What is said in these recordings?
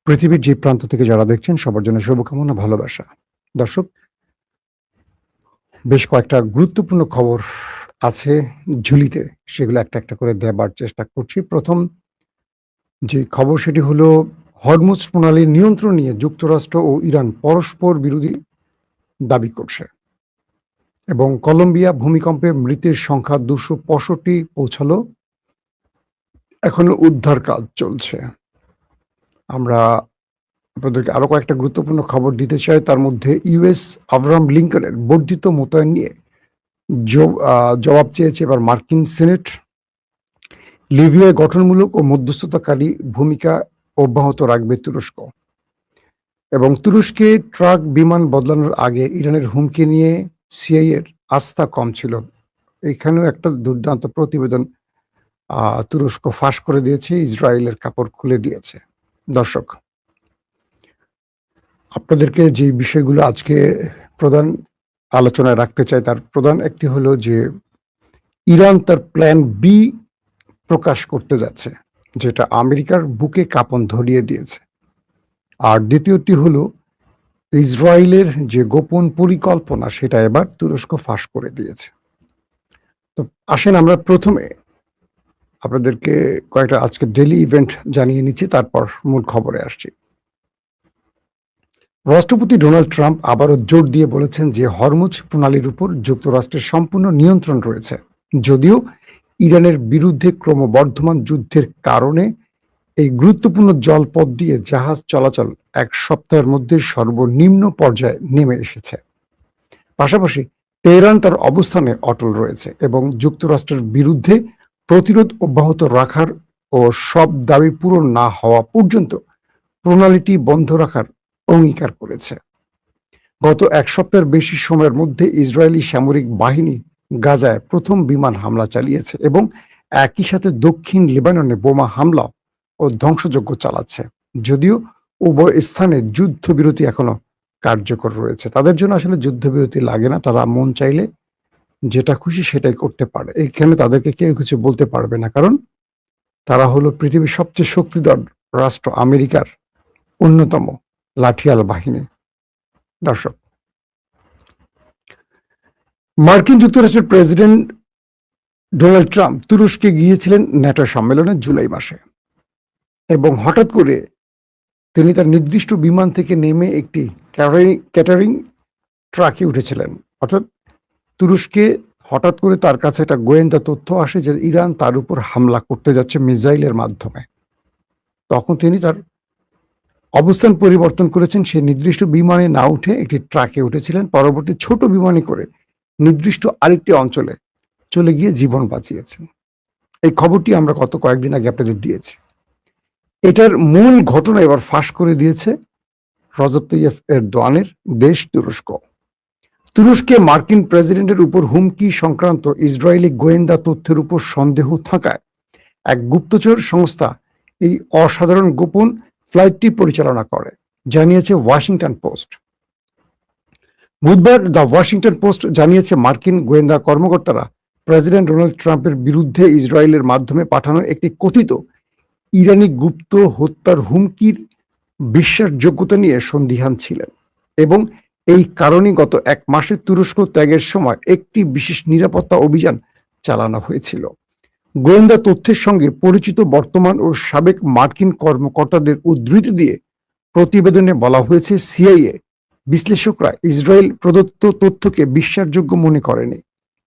পৃথিবীর যে প্রান্ত থেকে যারা দেখছেন সবার জন্য শুভকামনা, ভালোবাসা। দর্শক, বেশ কয়েকটা গুরুত্বপূর্ণ খবর আছে ঝুলিতে। সেগুলো একটা করে দেবার চেষ্টা করছি। প্রথম যে খবর সেটি হলো হরমুজ প্রণালীর নিয়ন্ত্রণ নিয়ে যুক্তরাষ্ট্র ও ইরান পরস্পর বিরোধী দাবি করছে এবং কলম্বিয়া ভূমিকম্পে মৃতের সংখ্যা ২৬৫ পৌঁছালো। এখনো উদ্ধার কাজ চলছে। আমরা আপনাদেরকে আরো কয়েকটা গুরুত্বপূর্ণ খবর দিতে চাই। তার মধ্যে ইউএস আব্রাহাম লিঙ্কনের বর্ধিত মোতায়েন নিয়ে জবাব চেয়েছে এবার মার্কিন সেনেট। লিবিয়ায় গঠনমূলক ও মধ্যস্থতাকারী ভূমিকা অব্যাহত রাখবে তুরস্ক এবং তুরস্কে ট্রাক বিমান বদলানোর আগে ইরানের হুমকি নিয়ে সিআইএর আস্থা কম ছিল। এখানেও একটা দুর্দান্ত প্রতিবেদন তুরস্ক ফাঁস করে দিয়েছে, ইসরায়েলের কাপড় খুলে দিয়েছে। দর্শক, আপনাদেরকে যে বিষয়গুলো আজকে প্রধান আলোচনায় রাখতে চাই তার প্রধান একটি হলো যে ইরান তার প্ল্যান বি প্রকাশ করতে যাচ্ছে, যেটা আমেরিকার বুকে কাঁপন ধরিয়ে দিয়েছে। আর দ্বিতীয়টি হলো ইসরায়েলের যে গোপন পরিকল্পনা সেটা এবার তুরস্ক ফাঁস করে দিয়েছে। তো আসেন আমরা প্রথমে আপনাদেরকে কয়েকটা আজকে ডেইলি ইভেন্ট জানিয়ে নিচ্ছি, তারপর মূল খবরে আসছি। রাষ্ট্রপতি ডোনাল্ড ট্রাম্প আবারও জোর দিয়ে বলেছেন যে হরমুজ প্রণালীর উপর যুক্তরাষ্ট্রের সম্পূর্ণ নিয়ন্ত্রণ রয়েছে, যদিও ইরানের বিরুদ্ধে ক্রমবর্ধমান যুদ্ধের কারণে এই গুরুত্বপূর্ণ জলপথ দিয়ে জাহাজ চলাচল এক সপ্তাহের মধ্যে সর্বনিম্ন পর্যায়ে নেমে এসেছে। পাশাপাশি তেহরান তার অবস্থানে অটল রয়েছে এবং যুক্তরাষ্ট্রের বিরুদ্ধে প্রতিরোধ অব্যাহত রাখার ও সব দাবি পূরণ না হওয়া পর্যন্ত প্রণালীটি বন্ধ রাখার অঙ্গীকার করেছে। গত এক সপ্তাহের বেশি সময়ের মধ্যে ইসরায়েলি সামরিক বাহিনী গাজায় প্রথম বিমান হামলা চালিয়েছে এবং একই সাথে দক্ষিণ লেবাননে বোমা হামলা ও ধ্বংসযজ্ঞ চালাচ্ছে। যদিও উভয় স্থানে যুদ্ধবিরতি এখনো কার্যকর রয়েছে। তাদের জন্য আসলে যুদ্ধবিরতি লাগে না, তারা মন চাইলে যেটা খুশি সেটাই করতে পারে। এখানে তাদেরকে কেউ কিছু বলতে পারবে না, কারণ তারা হলো পৃথিবীর সবচেয়ে শক্তিধর রাষ্ট্র আমেরিকার অন্যতম লাঠিয়াল বাহিনী। দর্শক, মার্কিন যুক্তরাষ্ট্রের প্রেসিডেন্ট ডোনাল্ড ট্রাম্প তুরস্কে গিয়েছিলেন ন্যাটো সম্মেলনে জুলাই মাসে এবং হঠাৎ করে তিনি তার নির্দিষ্ট বিমান থেকে নেমে একটি ক্যাটারিং ট্রাকে উঠেছিলেন। অর্থাৎ তুরস্কে হঠাৎ করে তার কাছে একটা গোয়েন্দা তথ্য আসে যে ইরান তার উপর হামলা করতে যাচ্ছে মিসাইলের মাধ্যমে। তখন তিনি তার অবস্থান পরিবর্তন করেছেন, সে নির্দিষ্ট বিমানে না উঠে একটি ট্রাকে উঠেছিলেন। পরবর্তী ছোট বিমানে করে নির্দিষ্ট আরেকটি অঞ্চলে চলে গিয়ে জীবন বাঁচিয়েছেন। এই খবরটি আমরা গত কয়েকদিন আগে আপনাদের দিয়েছি। এটার মূল ঘটনা এবার ফাঁস করে দিয়েছে রজব তাইয়্যিপ এরদোয়ানের দেশ তুরস্ক। তুরস্কে মার্কিন প্রেসিডেন্টের উপর হুমকি সংক্রান্ত ইসরায়েলি গোয়েন্দা তথ্যের উপর সন্দেহ থাকায় এক গুপ্তচর সংস্থা এই অসাধারণ গোপন ফ্লাইটটি পরিচালনা করে, জানিয়েছে ওয়াশিংটন পোস্ট। বুধবার দ্য ওয়াশিংটন পোস্ট জানিয়েছে মার্কিন গোয়েন্দা কর্মকর্তারা প্রেসিডেন্ট ডোনাল্ড ট্রাম্পের বিরুদ্ধে ইসরায়েলের মাধ্যমে পাঠানো একটি কথিত ইরানি গুপ্ত হত্যার হুমকির বিশ্বাসযোগ্যতা নিয়ে সন্দিহান ছিলেন এবং এই কারণে গত এক মাসে তুরস্ক ত্যাগের সময় একটি বিশেষ নিরাপত্তা অভিযান চালানো হয়েছিল। গোয়েন্দা তথ্যের সঙ্গে পরিচিত বর্তমান ও সাবেক মার্কিন কর্মকর্তাদের উদ্ধৃতি দিয়ে প্রতিবেদনে বলা হয়েছে সিআইএ বিশ্লেষকরা ইসরায়েল প্রদত্ত তথ্যকে বিশ্বাসযোগ্য মনে করেনি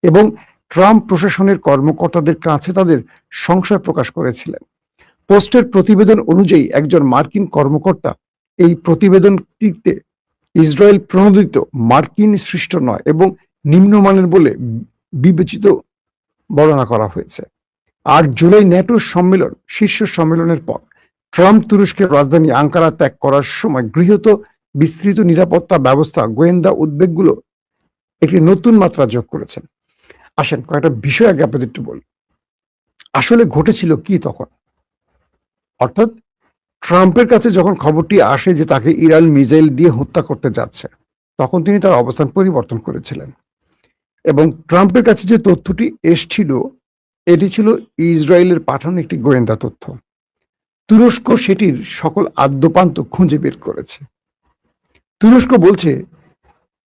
এবং ট্রাম্প প্রশাসনের কর্মকর্তাদের কাছে তাদের সংশয় প্রকাশ করেছিলেন। পোস্টের প্রতিবেদন অনুযায়ী একজন মার্কিন কর্মকর্তা এই প্রতিবেদনটিতে ইসরায়েল প্রণোদিত, মার্কিন সৃষ্ট নয় এবং নিম্নমানের বলে বিবেচিত বর্ণনা করা হয়েছে। ৮ জুলাই ন্যাটো সম্মেলন, শীর্ষ সম্মেলনের পর ট্রাম্প তুরস্কের রাজধানী আঙ্কারা ত্যাগ করার সময় গৃহীত বিস্তৃত নিরাপত্তা ব্যবস্থা গোয়েন্দা উদ্বেগগুলো একটি নতুন মাত্রা যোগ করেছেন। আসেন কয়েকটা বিষয় আগে আপনাদের একটু বলি। আসলে ঘটেছিল কি তখন? অর্থাৎ ট্রাম্পের কাছে যখন খবরটি আসে যে তাকে ইরান মিসাইল দিয়ে হত্যা করতে যাচ্ছে, তখন তিনি তার অবস্থান পরিবর্তন করেছিলেন এবং ট্রাম্পের কাছে যে তথ্যটি এসছিল এটি ছিল ইসরায়েলের পাঠানো একটি গোয়েন্দা তথ্য। তুরস্ক সেটির সকল আদ্যপান্ত খুঁজে বের করেছে। তুরস্ক বলছে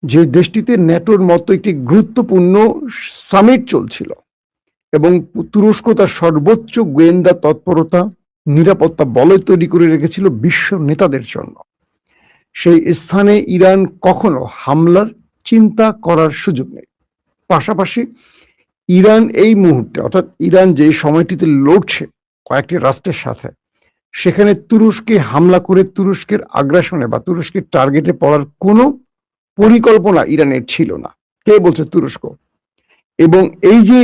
যে দেশটিতে ন্যাটোর মতো একটি গুরুত্বপূর্ণ সামিট চলছিল এবং তুরস্ক তার সর্বোচ্চ গোয়েন্দা তৎপরতা, নিরাপত্তা বলয় তৈরি করে রেখেছিল বিশ্ব নেতাদের জন্য। সেই স্থানে ইরান কখনো হামলার চিন্তা করার সুযোগ নেই। পাশাপাশি ইরান এই মুহূর্তে, অর্থাৎ ইরান যে সময়টিতে লড়ছে কয়েকটি রাষ্ট্রের সাথে, সেখানে তুরস্কে হামলা করে তুরস্কের আগ্রাসনে বা তুরস্কের টার্গেটে পড়ার কোনো পরিকল্পনা ইরানের ছিল না। কে বলছে? তুরস্ক। এবং এই যে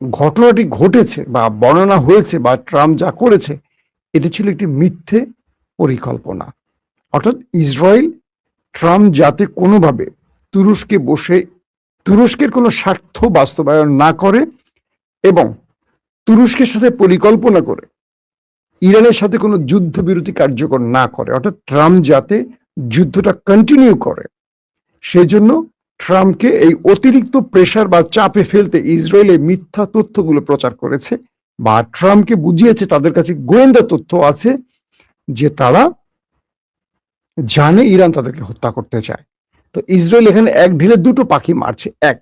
ঘটনাটি ঘটেছে বা বর্ণনা হয়েছে বা ট্রাম্প যা করেছে, এটি ছিল একটি মিথ্যে পরিকল্পনা। অর্থাৎ ইসরায়েল ট্রাম্প যাতে কোনোভাবে তুরস্কে বসে তুরস্কের কোনো স্বার্থ বাস্তবায়ন না করে এবং তুরস্কের সাথে পরিকল্পনা করে ইরানের সাথে কোনো যুদ্ধবিরতি কার্যকর না করে, অর্থাৎ ট্রাম্প যাতে যুদ্ধটা কন্টিনিউ করে, সেই জন্য ট্রাম্পকে এই অতিরিক্ত প্রেসার বা চাপে ফেলতে ইসরায়েলে মিথ্যা তথ্যগুলো প্রচার করেছে বা ট্রাম্পকে বুঝিয়েছে তাদের কাছে গোয়েন্দা তথ্য আছে যে তারা জানে ইরান তাদেরকে হত্যা করতে চায়। তো ইসরায়েল এখানে এক ঢিলে দুটো পাখি মারছে। এক,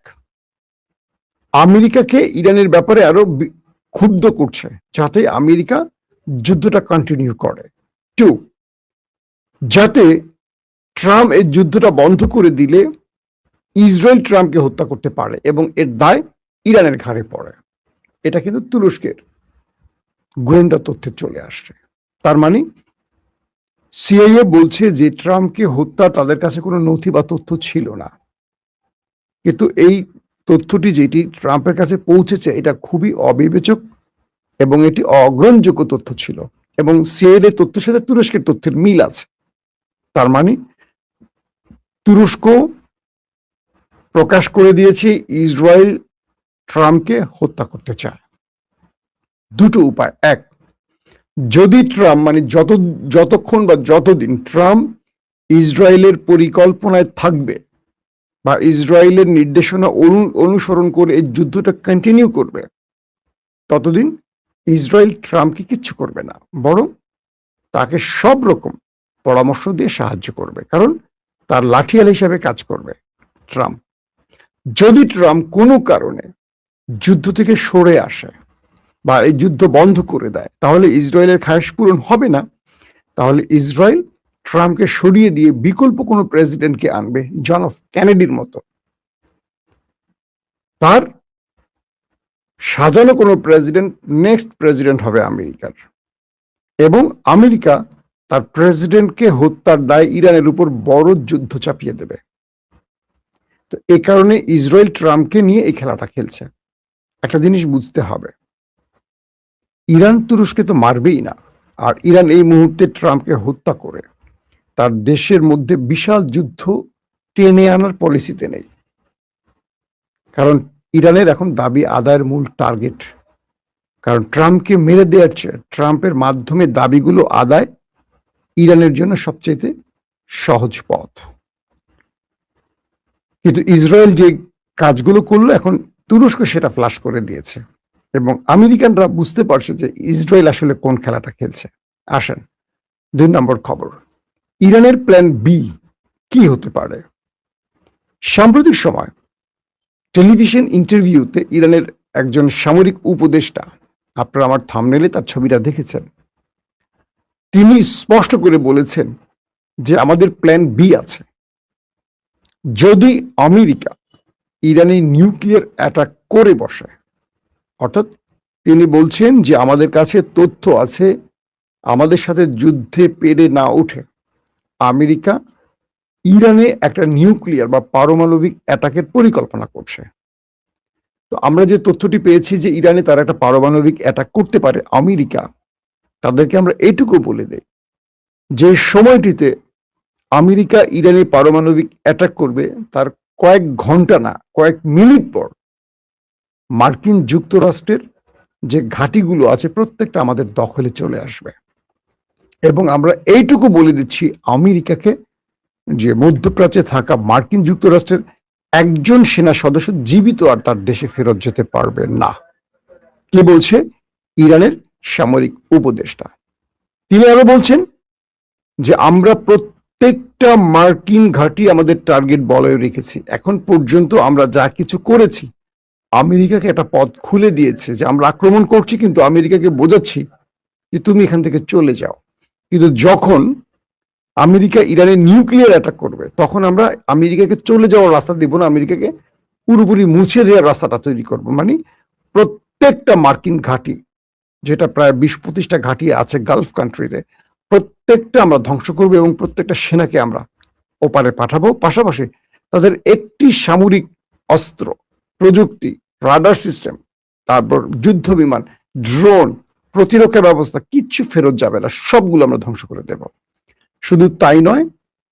আমেরিকাকে ইরানের ব্যাপারে আরো ক্ষুব্ধ করছে যাতে আমেরিকা যুদ্ধটা কন্টিনিউ করে। টু, যাতে ট্রাম্প এই যুদ্ধটা বন্ধ করে দিলে ইসরায়েল ট্রাম্পকে হত্যা করতে পারে এবং এর দায় ইরানের ঘাড়ে পড়ে। এটা কিন্তু তুরস্কের গোয়েন্দা তথ্যে চলে আসছে। তার মানে সিআইএ বলছে যে ট্রাম্পকে হত্যা তাদের কাছে কোনো নথি বা তথ্য ছিল না, কিন্তু এই তথ্যটি যেটি ট্রাম্পের কাছে পৌঁছেছে এটা খুবই অবিবেচক এবং এটি অগ্রহণযোগ্য তথ্য ছিল এবং সিআইএ এর তথ্যের সাথে তুরস্কের তথ্যের মিল আছে। তার মানে তুরস্ক প্রকাশ করে দিয়েছে ইসরায়েল ট্রাম্পকে হত্যা করতে চায়। দুটো উপায়। এক, যদি ট্রাম্প মানে যতক্ষণ বা যতদিন ট্রাম্প ইসরায়েলের পরিকল্পনায় থাকবে বা ইসরায়েলের নির্দেশনা অনুসরণ করে এই যুদ্ধটা কন্টিনিউ করবে, ততদিন ইসরায়েল ট্রাম্পকে কিচ্ছু করবে না, বরং তাকে সব রকম পরামর্শ দিয়ে সাহায্য করবে, কারণ তার লাঠিয়াল হিসাবে কাজ করবে ট্রাম্প। যদি ট্রাম্প কোনো কারণে যুদ্ধ থেকে সরে আসে বা এই যুদ্ধ বন্ধ করে দেয়, তাহলে ইসরায়েলের খায়েশ পূরণ হবে না। তাহলে ইসরায়েল ট্রাম্পকে সরিয়ে দিয়ে বিকল্প কোনো প্রেসিডেন্টকে আনবে, জন এফ কেনেডির মতো। তার সাজানো কোনো প্রেসিডেন্ট নেক্সট প্রেসিডেন্ট হবে আমেরিকার, এবং আমেরিকা তার প্রেসিডেন্টকে হত্যার দায় ইরানের উপর বড় যুদ্ধ চাপিয়ে দেবে। তো এই কারণে ইসরায়েল ট্রাম্পকে নিয়ে এই খেলাটা খেলছে। একটা জিনিস বুঝতে হবে, ইরান তুরস্কে তো মারবেই না, আর ইরান এই মুহূর্তে ট্রাম্পকে হত্যা করে তার দেশের মধ্যে বিশাল যুদ্ধ টেনে আনার পলিসিতে নেই, কারণ ইরানের এখন দাবি আদায়ের মূল টার্গেট। কারণ ট্রাম্পকে মেরে দেওয়ার চেয়ে ট্রাম্পের মাধ্যমে দাবিগুলো আদায় ইরানের জন্য সবচেয়ে সহজ পথ। কিন্তু ইসরায়েল যে কাজগুলো করলো, এখন তুরস্ক সেটা ফ্লাশ করে দিয়েছে এবং আমেরিকানরা বুঝতে পারছে যে ইসরায়েল আসলে কোন খেলাটা খেলছে। আসেন 2 নম্বর খবর, ইরানের প্ল্যান বি কি হতে পারে। সাম্প্রতিক সময় টেলিভিশন ইন্টারভিউতে ইরানের একজন সামরিক উপদেষ্টা, আপনারা আমার থাম্বনেইলে তার ছবিটা দেখেছেন, তিনি স্পষ্ট করে বলেছেন যে আমাদের প্ল্যান বি আছে। যদি আমেরিকা ইরানে নিউক্লিয়ার অ্যাটাক করে বসে, অর্থাৎ তিনি বলছেন যে আমাদের কাছে তথ্য আছে, আমাদের সাথে যুদ্ধে পেরে না উঠে আমেরিকা ইরানে একটা নিউক্লিয়ার বা পারমাণবিক অ্যাটাকের পরিকল্পনা করছে। তো আমরা যে তথ্যটি পেয়েছি যে ইরানে তারা একটা পারমাণবিক অ্যাটাক করতে পারে, আমেরিকা তাদেরকে আমরা এইটুকু বলে দেই যে সময়টিতে আমেরিকা ইরানে পারমাণবিক অ্যাটাক করবে তার কয়েক ঘন্টা না কয়েক মিনিট পর মার্কিন যুক্তরাষ্ট্রের যে ঘাঁটিগুলো আছে প্রত্যেকটা আমাদের দখলে চলে আসবে। এবং আমরা এইটুকু বলে দিচ্ছি আমেরিকাকে যে মধ্যপ্রাচ্যে থাকা মার্কিন যুক্তরাষ্ট্রের একজন সেনা সদস্য জীবিত আর তার দেশে ফেরত যেতে পারবে না। কে বলছে? ইরানের সামরিক উপদেষ্টা। তিনি আরো বলছেন যে আমরা প্রত্যেকটা মার্কিন ঘাঁটি আমাদের টার্গেট বলয়ে রেখেছি। এখন পর্যন্ত আমরা যা কিছু করেছি, আমেরিকাকে একটা পথ খুলে দিয়েছে যে আমরা আক্রমণ করছি, কিন্তু আমেরিকাকে বোঝাচ্ছি যে তুমি এখান থেকে চলে যাও। কিন্তু যখন আমেরিকা ইরানের নিউক্লিয়ার অ্যাটাক করবে, তখন আমরা আমেরিকাকে চলে যাওয়ার রাস্তা দিব না, আমেরিকাকে পুরোপুরি মুছে দেওয়ার রাস্তাটা তৈরি করব। মানে প্রত্যেকটা মার্কিন ঘাঁটি, যেটা প্রায় 20-25টা ঘাঁটি আছে গালফ কান্ট্রিতে, প্রত্যেকটা আমরা ধ্বংস করবো এবং প্রত্যেকটা সেনাকে আমরা ওপারে পাঠাবো। পাশাপাশি তাদের একটি সামরিক অস্ত্র, প্রযুক্তি, রাডার সিস্টেম, তারপর যুদ্ধ বিমান, ড্রোন, প্রতিরক্ষা ব্যবস্থা কিচ্ছু ফেরত যাবে না, সবগুলো আমরা ধ্বংস করে দেব। শুধু তাই নয়,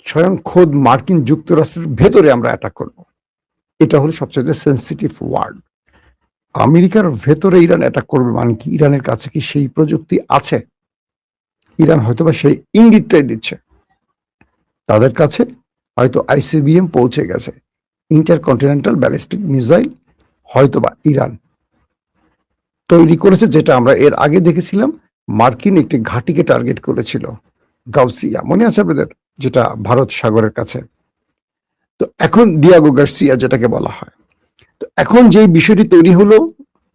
স্বয়ং খোদ মার্কিন যুক্তরাষ্ট্রের ভেতরে আমরা অ্যাটাক করব। এটা হলো সবচেয়ে সেন্সিটিভ ওয়ার্ড। আমেরিকার ভেতরে ইরান অ্যাটাক করবে মানে কি? ইরানের কাছে কি সেই প্রযুক্তি আছে? ইরান হয়তোবা সেই ইঙ্গিতটাই দিচ্ছে। তাদের কাছে হয়তো আইসিবিএম পৌঁছে গেছে, ইন্টারকন্টিনেন্টাল ব্যালিস্টিক মিসাইল হয়তোবা ইরান তৈরি করেছে, যেটা আমরা এর আগে দেখেছিলাম। মার্কিন একটি ঘাঁটিকে টার্গেট করেছিল, গাউসিয়া, মনে আছে আপনাদের, যেটা ভারত সাগরের কাছে। তো এখন ডিয়াগো গার্সিয়া যেটাকে বলা হয়। তো এখন যে বিষয়টি তৈরি হলো,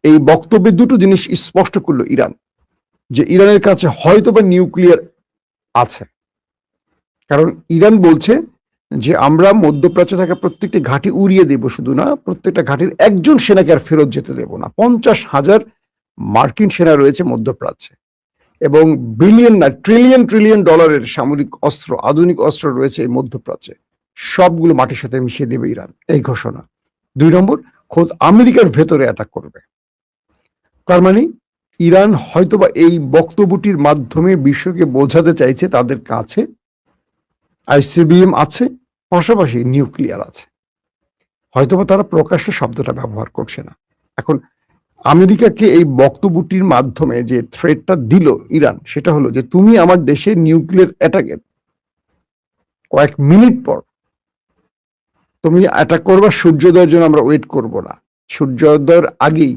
এই বক্তব্যে দুটো জিনিস স্পষ্ট করলো ইরান, যে ইরানের কাছে হয়তোবা নিউক্লিয়ার আছে। কারণ ইরান বলছে যে আমরা মধ্যপ্রাচ্যে থাকা প্রত্যেকটি ঘাঁটি উড়িয়ে দেব, শুধু না, প্রত্যেকটা ঘাঁটির একজন সেনাকে আর ফেরত যেতে দেব না। 50,000 মার্কিন সেনা রয়েছে মধ্যপ্রাচ্যে, এবং বিলিয়ন না ট্রিলিয়ন ট্রিলিয়ন ডলারের সামরিক অস্ত্র, আধুনিক অস্ত্র রয়েছে এই মধ্যপ্রাচ্যে। সবগুলো মাটির সাথে মিশিয়ে দেবে ইরান, এই ঘোষণা। 2 নম্বর, খোদ আমেরিকার ভেতরে অ্যাটাক করবে। তার মানে ইরান হয়তোবা এই বক্তব্যটির মাধ্যমে বিশ্বকে বোঝাতে চাইছে তাদের কাছে আইসিবিএম আছে, পাশাপাশি নিউক্লিয়ার আছে। হয়তোবা তারা প্রকাশ্যে শব্দটা ব্যবহার করছে না। এখন আমেরিকাকে এই বক্তব্যটির মাধ্যমে যে থ্রেটটা দিল ইরান, সেটা হলো যে তুমি আমার দেশে নিউক্লিয়ার অ্যাটাকের কয়েক মিনিট পর তুমি অ্যাটাক করবা, সূর্যোদয়ের জন্য আমরা ওয়েট করব না। সূর্যোদয়ের আগেই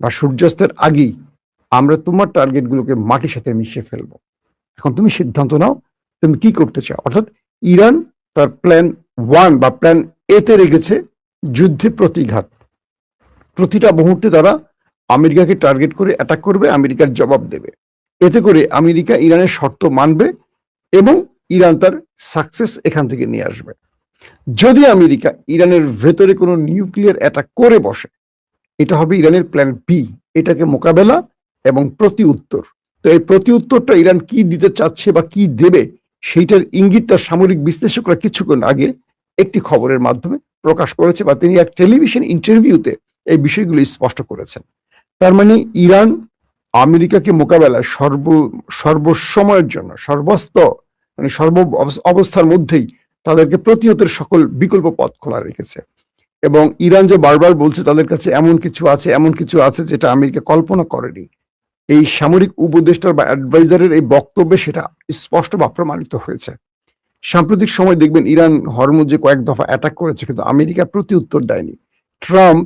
বা সূর্যাস্তের আগেই আমরা তোমার টার্গেটগুলোকে মাটির সাথে মিশিয়ে ফেলবো। এখন তুমি সিদ্ধান্ত নাও তুমি কি করতে চাও। অর্থাৎ ইরান তার প্ল্যান 1 বা প্ল্যান এতে রেখেছে যুদ্ধে প্রতিঘাত। প্রতিটা মুহূর্তে তারা আমেরিকাকে টার্গেট করে অ্যাটাক করবে, আমেরিকার জবাব দেবে। এতে করে আমেরিকা ইরানের শর্ত মানবে এবং ইরান তার সাকসেস এখান থেকে নিয়ে আসবে। যদি আমেরিকা ইরানের ভেতরে কোনো নিউক্লিয়ার অ্যাটাক করে বসে, এটা হবে ইরানের প্ল্যান বি, এটাকে মোকাবেলা এবং প্রতি উত্তর। তো এই প্রতি উত্তরটা ইরান কি দিতে চাচ্ছে বা কি দেবে, সেইটার ইঙ্গিত তার সামরিক বিশ্লেষকরা কিছুক্ষণ আগে একটি খবরের মাধ্যমে প্রকাশ করেছে, বা তিনি এক টেলিভিশন ইন্টারভিউতে এই বিষয়গুলো স্পষ্ট করেছেন। তার মানে ইরান আমেরিকাকে মোকাবেলায় সর্বসময়ের জন্য সর্ব অবস্থার মধ্যেই তাদেরকে প্রতিহতের সকল বিকল্প পথ খোলা রেখেছে। এবং ইরান যে বারবার বলছে তাদের কাছে এমন কিছু আছে যেটা আমেরিকা কল্পনা করেনি, এই সামরিক উপদেষ্টার বা অ্যাডভাইজারের এই বক্তব্যে সেটা স্পষ্ট বা প্রমাণিত হয়েছে। সাম্প্রতিক সময় দেখবেন ইরান হরমুজে কয়েক দফা অ্যাটাক করেছে, কিন্তু আমেরিকা প্রতি উত্তর দেয়নি। ট্রাম্প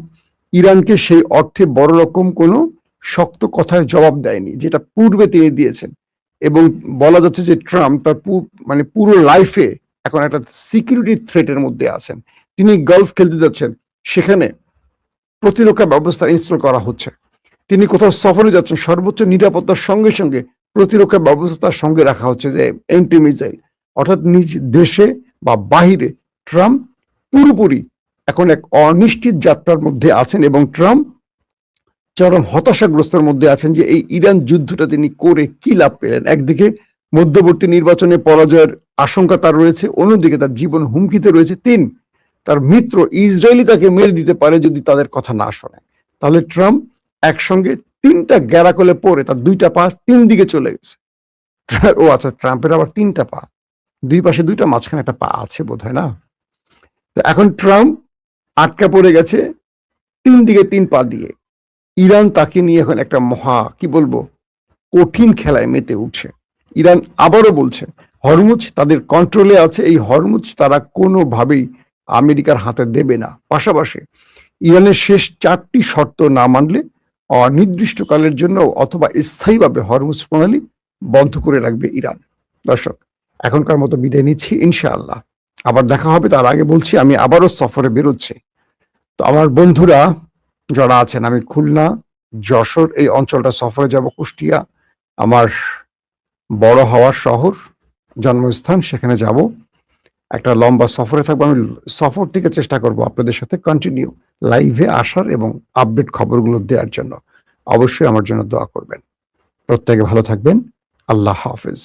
ইরানকে সেই অর্থে বড় রকম কোনো শক্ত কথায় জবাব দেয়নি, যেটা পূর্বে তিনি দিয়েছেন। এবং বলা যাচ্ছে যে ট্রাম্প তার পুরো লাইফে এখন একটা সিকিউরিটি থ্রেটের মধ্যে আছেন। তিনি গলফ খেলতে যাচ্ছেন, সেখানে প্রতিরক্ষা ব্যবস্থা ইনস্টল করা হচ্ছে। তিনি কোথাও সফরে যাচ্ছেন, সর্বোচ্চ নিরাপত্তার সঙ্গে সঙ্গে প্রতিরক্ষা ব্যবস্থার সঙ্গে রাখা হচ্ছে, যে এন্টি মিসাইল। অর্থাৎ নিজ দেশে বা বাহিরে ট্রাম্প পুরোপুরি এখন এক অনিশ্চিত যাত্রার মধ্যে আছেন, এবং ট্রাম্প চরম হতাশাগ্রস্তের মধ্যে আছেন যে এই ইরান যুদ্ধটা তিনি করে কি লাভ পেলেন। একদিকে মধ্যবর্তী নির্বাচনে পরাজয়ের আশঙ্কা তার রয়েছে, অন্যদিকে তার জীবন হুমকিতে রয়েছে। তার মিত্র ইসরায়েলি তাকে মেরে দিতে পারে যদি তাদের কথা না শোনে। তাহলে ট্রাম্প একসঙ্গে 3টা গ্যারাকলে পরে তার 2টা পা 3 দিকে চলে গেছে। ও আচ্ছা, ট্রাম্পের আবার 3টা পা, 2 পাশে 2টা, মাঝখানে একটা পা আছে বোধহয়, না? তো এখন ট্রাম্প আটকা পড়ে গেছে 3 দিকে 3 পা দিয়ে। ইরান তাকে নিয়ে এখন একটা কঠিন খেলায় মেতে উঠছে। ইরান আবারও বলছে হরমুজ তাদের কন্ট্রোলে আছে, এই হরমুজ তারা কোনোভাবেই আমেরিকার হাতে দেবে না। পাশাপাশি ইরানের শেষ 4টি শর্ত না মানলে অনির্দিষ্টকালের জন্য অথবা স্থায়ীভাবে হরমুজ প্রণালী বন্ধ করে রাখবে ইরান। দর্শক, এখনকার মতো বিদায় নিচ্ছি, ইনশাআল্লাহ আবার দেখা হবে। তার আগে বলছি আমি আবারও সফরে বেরোচ্ছি। তো আমার বন্ধুরা যারা আছেন, আমি খুলনা, যশোর এই অঞ্চলটা সফরে যাব, কুষ্টিয়া আমার বড় হওয়ার শহর, জন্মস্থান, সেখানে যাব। একটা লম্বা সফরে থাকবো। আমি সফর থেকে চেষ্টা করব আপনাদের সাথে কন্টিনিউ লাইভে আসার এবং আপডেট খবরগুলো দেওয়ার জন্য। অবশ্যই আমার জন্য দোয়া করবেন। প্রত্যেকে ভালো থাকবেন। আল্লাহ হাফেজ।